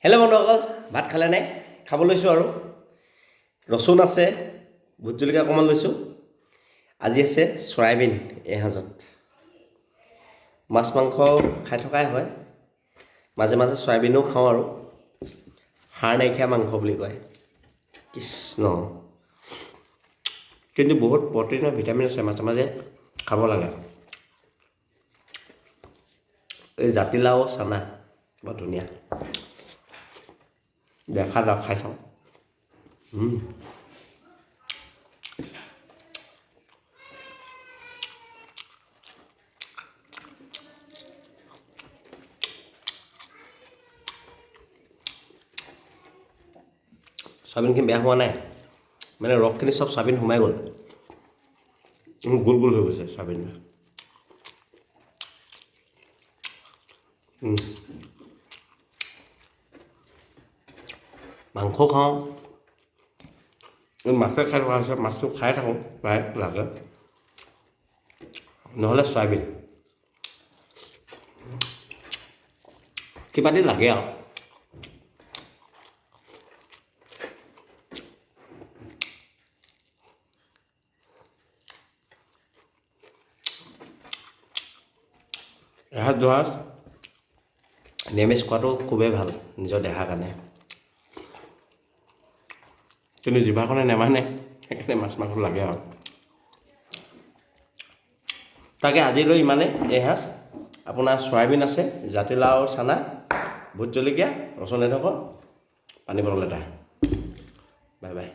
Hello' বন্ধুসকল, ভাত খালে নাই? খাব লৈছোঁ আৰু ৰচুন আছে, ভোট জলকীয়া অকণমান লৈছোঁ। আজি আছে চয়াবিন এই সাঁজত। মাছ মাংস খাই থকাই হয়, মাজে মাজে চয়াবিনো খাওঁ আৰু হাড় নাইকিয়া মাংস বুলি কয়। কৃষ্ণ, কিন্তু বহুত প্ৰটিন আৰু ভিটামিন আছে, মাজে মাজে খাব লাগে। এই জাতিলাও চানা বৰ ধুনীয়া, দেখা যাওক খাই চাওঁ। চয়াবিনখিনি বেয়া হোৱা নাই, মানে ৰসখিনি চব চয়াবিন সোমাই গ'ল, গোল গোল হৈ গৈছে চয়াবিন। মাংস খাওঁ, মাছে খাই থকা হৈছে, মাছটো খাই থাকোঁ প্ৰায় লাগে, নহ'লে চয়াবিন কিবা দি লাগে আৰু। এসাঁজ দুসাঁজ নিৰামিষ খোৱাটো খুবেই ভাল নিজৰ দেহাৰ কাৰণে, কিন্তু জিভাখনে নেমানে, সেইকাৰণে মাছ মাংস লাগে আৰু। তাকে আজিলৈ ইমানেই। এসাঁজ আপোনাৰ চয়াবিন আছে, জাতিলাও চানা, ভোট জলকীয়া, ৰচুন এডোখৰ, পানী বটল এটা। Bye bye.